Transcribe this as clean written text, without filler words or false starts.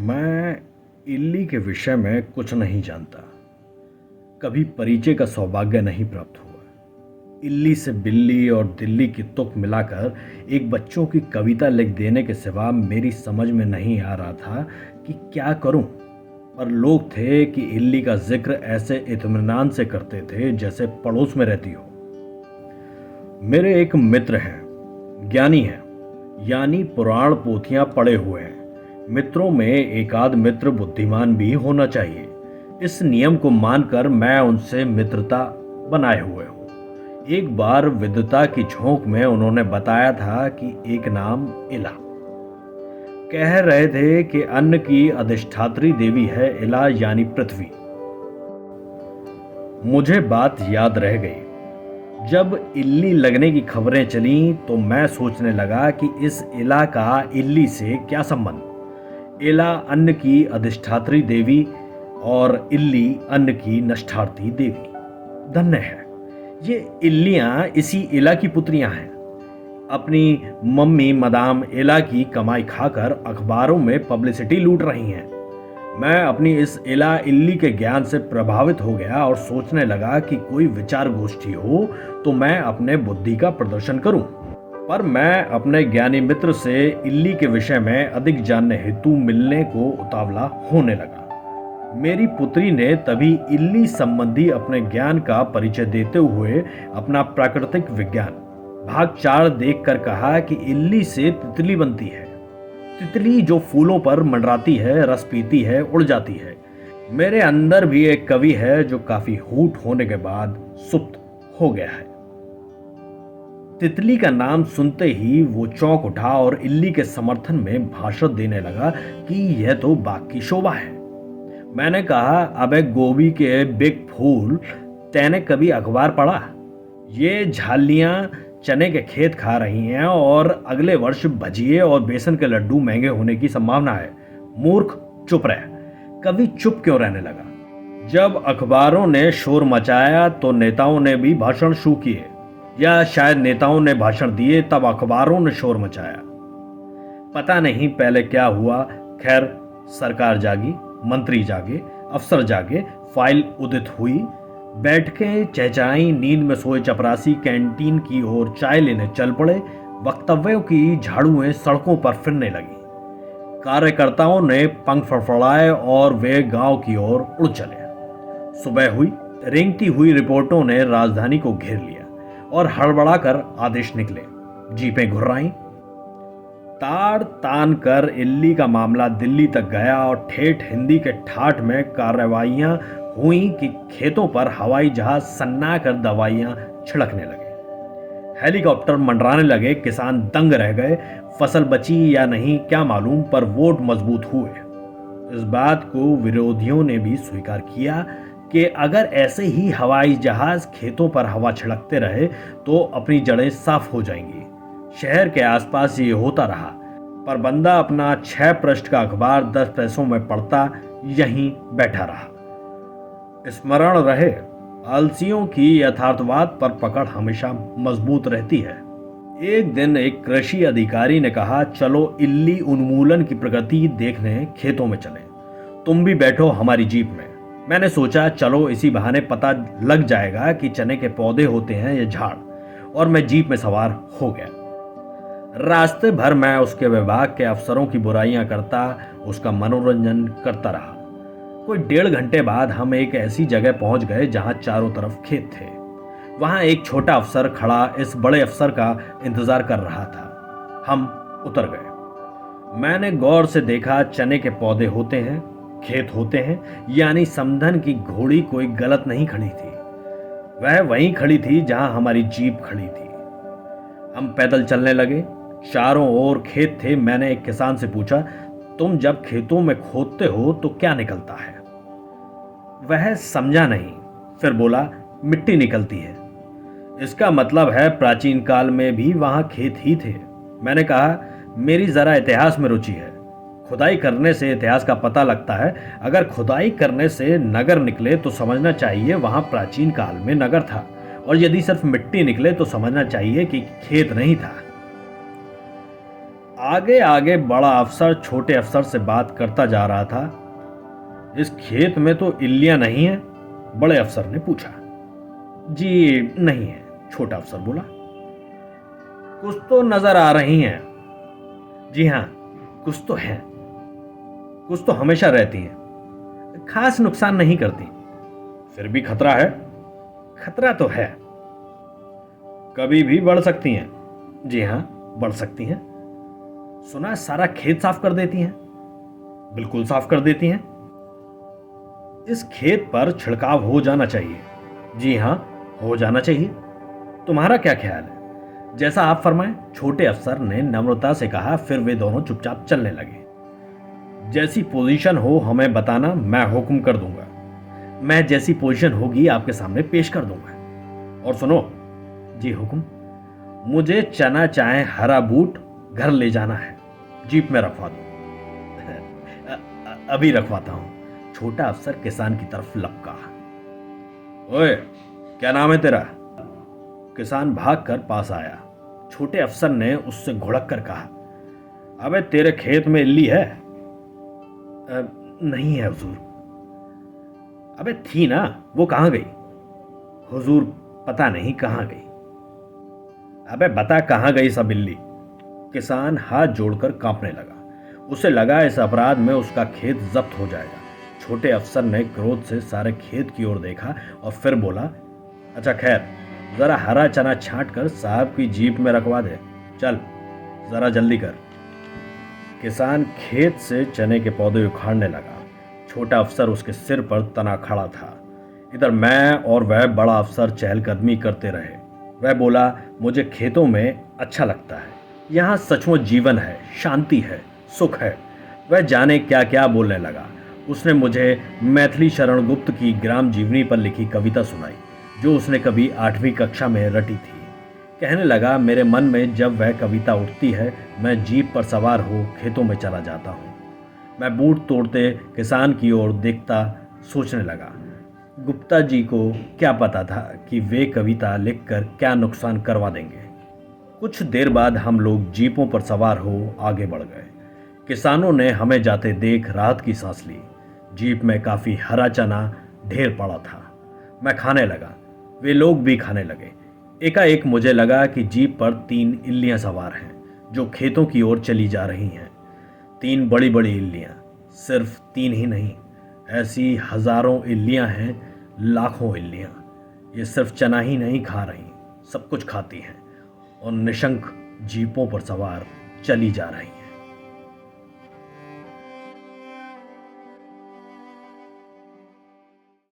मैं इल्ली के विषय में कुछ नहीं जानता। कभी परिचय का सौभाग्य नहीं प्राप्त हुआ। इल्ली से बिल्ली और दिल्ली की तुक मिलाकर एक बच्चों की कविता लिख देने के सिवा मेरी समझ में नहीं आ रहा था कि क्या करूं। पर लोग थे कि इल्ली का जिक्र ऐसे इत्मीनान से करते थे जैसे पड़ोस में रहती हो। मेरे एक मित्र हैं, ज्ञानी हैं, यानी पुराण पोथियां पढ़े हुए हैं। मित्रों में एकाध मित्र बुद्धिमान भी होना चाहिए। इस नियम को मानकर मैं उनसे मित्रता बनाए हुए हूँ। एक बार विद्वता की झोंक में उन्होंने बताया था कि एक नाम इला। कह रहे थे कि अन्न की अधिष्ठात्री देवी है इला, यानी पृथ्वी। मुझे बात याद रह गई। जब इल्ली लगने की खबरें चलीं तो मैं सोचने लगा कि इस इला का इल्ली से क्या संबंध। इला अन्न की अधिष्ठात्री देवी और इल्ली अन्न की नष्टार्थी देवी। धन्य है, ये इल्लियां इसी इला की पुत्रियां हैं। अपनी मम्मी मदाम इला की कमाई खाकर अखबारों में पब्लिसिटी लूट रही हैं। मैं अपनी इस इला इल्ली के ज्ञान से प्रभावित हो गया और सोचने लगा कि कोई विचार गोष्ठी हो तो मैं अपने बुद्धि का प्रदर्शन करूं। पर मैं अपने ज्ञानी मित्र से इल्ली के विषय में अधिक जानने हेतु मिलने को उतावला होने लगा। मेरी पुत्री ने तभी इल्ली संबंधी अपने ज्ञान का परिचय देते हुए अपना प्राकृतिक विज्ञान भाग 4 देखकर कहा कि इल्ली से तितली बनती है। तितली जो फूलों पर मंडराती है, रस पीती है, उड़ जाती है। मेरे अंदर भी एक कवि है जो काफी हूट होने के बाद सुप्त हो गया है। तितली का नाम सुनते ही वो चौंक उठा और इल्ली के समर्थन में भाषण देने लगा कि यह तो बाग की शोभा है। मैंने कहा, अबे गोभी के बिग फूल, तैने कभी अखबार पढ़ा? ये झालियां चने के खेत खा रही हैं और अगले वर्ष भजिए और बेसन के लड्डू महंगे होने की संभावना है। मूर्ख, चुप रह। कवि चुप क्यों रहने लगा? जब अखबारों ने शोर मचाया तो नेताओं ने भी भाषण शुरू किए, या शायद नेताओं ने भाषण दिए तब अखबारों ने शोर मचाया। पता नहीं पहले क्या हुआ। खैर, सरकार जागी, मंत्री जागे, अफसर जागे, फाइल उदित हुई, बैठकें चहचहाई, नींद में सोए चपरासी कैंटीन की ओर चाय लेने चल पड़े। वक्तव्यों की झाड़ुएं सड़कों पर फिरने लगी। कार्यकर्ताओं ने पंख फड़फड़ाए और वे गांव की ओर उड़ चले। सुबह हुई। रेंगती हुई रिपोर्टों ने राजधानी को घेर लिया और हड़बड़ाकर आदेश निकले। जीपें घुर्राईं। ताड़ तान कर इल्ली का मामला दिल्ली तक गया और ठेठ हिंदी के ठाठ में कार्रवाइयां हुई कि खेतों पर हवाई जहाज सन्ना कर दवाइयां छिड़कने लगे, हेलीकॉप्टर मंडराने लगे। किसान दंग रह गए। फसल बची या नहीं क्या मालूम, पर वोट मजबूत हुए। इस बात को विरोधियों ने भी स्वीकार किया कि अगर ऐसे ही हवाई जहाज खेतों पर हवा छिड़कते रहे तो अपनी जड़ें साफ हो जाएंगी। शहर के आसपास ये होता रहा, पर बंदा अपना 6 पृष्ठ का अखबार 10 पैसों में पढ़ता यहीं बैठा रहा। स्मरण रहे, आलसियों की यथार्थवाद पर पकड़ हमेशा मजबूत रहती है। एक दिन एक कृषि अधिकारी ने कहा, चलो इल्ली उन्मूलन की प्रगति देखने खेतों में चलें। तुम भी बैठो हमारी जीप में। मैंने सोचा चलो इसी बहाने पता लग जाएगा कि चने के पौधे होते हैं या झाड़, और मैं जीप में सवार हो गया। रास्ते भर मैं उसके विभाग के अफसरों की बुराइयां करता, उसका मनोरंजन करता रहा। कोई 1.5 घंटे बाद हम एक ऐसी जगह पहुंच गए जहां चारों तरफ खेत थे। वहां एक छोटा अफसर खड़ा इस बड़े अफसर का इंतजार कर रहा था। हम उतर गए। मैंने गौर से देखा, चने के पौधे होते हैं, खेत होते हैं, यानी समधन की घोड़ी कोई गलत नहीं खड़ी थी। वह वहीं खड़ी थी जहां हमारी जीप खड़ी थी। हम पैदल चलने लगे। चारों ओर खेत थे। मैंने एक किसान से पूछा, तुम जब खेतों में खोदते हो तो क्या निकलता है? वह समझा नहीं, फिर बोला, मिट्टी निकलती है। इसका मतलब है प्राचीन काल में भी वहां खेत ही थे। मैंने कहा, मेरी जरा इतिहास में रुचि है। खुदाई करने से इतिहास का पता लगता है। अगर खुदाई करने से नगर निकले तो समझना चाहिए वहां प्राचीन काल में नगर था, और यदि सिर्फ मिट्टी निकले तो समझना चाहिए कि खेत नहीं था। आगे आगे बड़ा अफसर छोटे अफसर से बात करता जा रहा था। इस खेत में तो इल्लियां नहीं है? बड़े अफसर ने पूछा। जी नहीं है, छोटा अफसर बोला। कुछ तो नजर आ रही हैं। जी हाँ, कुछ तो है, कुछ तो हमेशा रहती हैं, खास नुकसान नहीं करती। फिर भी खतरा है? खतरा तो है, कभी भी बढ़ सकती हैं। जी हाँ, बढ़ सकती हैं। सुना सारा खेत साफ कर देती हैं? बिल्कुल साफ कर देती हैं। इस खेत पर छिड़काव हो जाना चाहिए। जी हाँ, हो जाना चाहिए। तुम्हारा क्या ख्याल है? जैसा आप फरमाएं, छोटे अफसर ने नम्रता से कहा। फिर वे दोनों चुपचाप चलने लगे। जैसी पोजीशन हो हमें बताना, मैं हुक्म कर दूंगा। मैं जैसी पोजीशन होगी आपके सामने पेश कर दूंगा। और सुनो। जी हुक्म। मुझे चना चाहे हरा बूट घर ले जाना है, जीप में रखवा दो। अभी रखवाता हूं। छोटा अफसर किसान की तरफ लपका। ओए, क्या नाम है तेरा? किसान भागकर पास आया। छोटे अफसर ने उससे घुड़क कर कहा, अबे तेरे खेत में इल्ली है? नहीं है हुजूर। अबे थी ना, वो कहां गई? हुजूर पता नहीं कहां गई। अबे बता कहां गई सब इल्ली? किसान हाथ जोड़कर कांपने लगा। उसे लगा इस अपराध में उसका खेत जब्त हो जाएगा। छोटे अफसर ने क्रोध से सारे खेत की ओर देखा और फिर बोला, अच्छा खैर, जरा हरा चना छांट कर साहब की जीप में रखवा दे। चल जरा जल्दी कर। किसान खेत से चने के पौधे उखाड़ने लगा। छोटा अफसर उसके सिर पर तना खड़ा था। इधर मैं और वह बड़ा अफसर चहलकदमी करते रहे। वह बोला, मुझे खेतों में अच्छा लगता है, यहाँ सचमुच जीवन है, शांति है, सुख है। वह जाने क्या क्या बोलने लगा। उसने मुझे मैथिली शरण गुप्त की ग्राम जीवनी पर लिखी कविता सुनाई, जो उसने कभी 8वीं कक्षा में रटी थी। कहने लगा, मेरे मन में जब वह कविता उठती है, मैं जीप पर सवार हो खेतों में चला जाता हूँ। मैं बूट तोड़ते किसान की ओर देखता सोचने लगा, गुप्ता जी को क्या पता था कि वे कविता लिखकर क्या नुकसान करवा देंगे। कुछ देर बाद हम लोग जीपों पर सवार हो आगे बढ़ गए। किसानों ने हमें जाते देख राहत की सांस ली। जीप में काफ़ी हरा चना ढेर पड़ा था। मैं खाने लगा, वे लोग भी खाने लगे। एकाएक मुझे लगा कि जीप पर 3 इल्लियां सवार हैं, जो खेतों की ओर चली जा रही हैं। 3 बड़ी बड़ी इल्लियां। सिर्फ 3 ही नहीं, ऐसी हजारों इल्लियां हैं, लाखों इल्लियां। ये सिर्फ चना ही नहीं खा रही, सब कुछ खाती हैं और निशंक जीपों पर सवार चली जा रही हैं।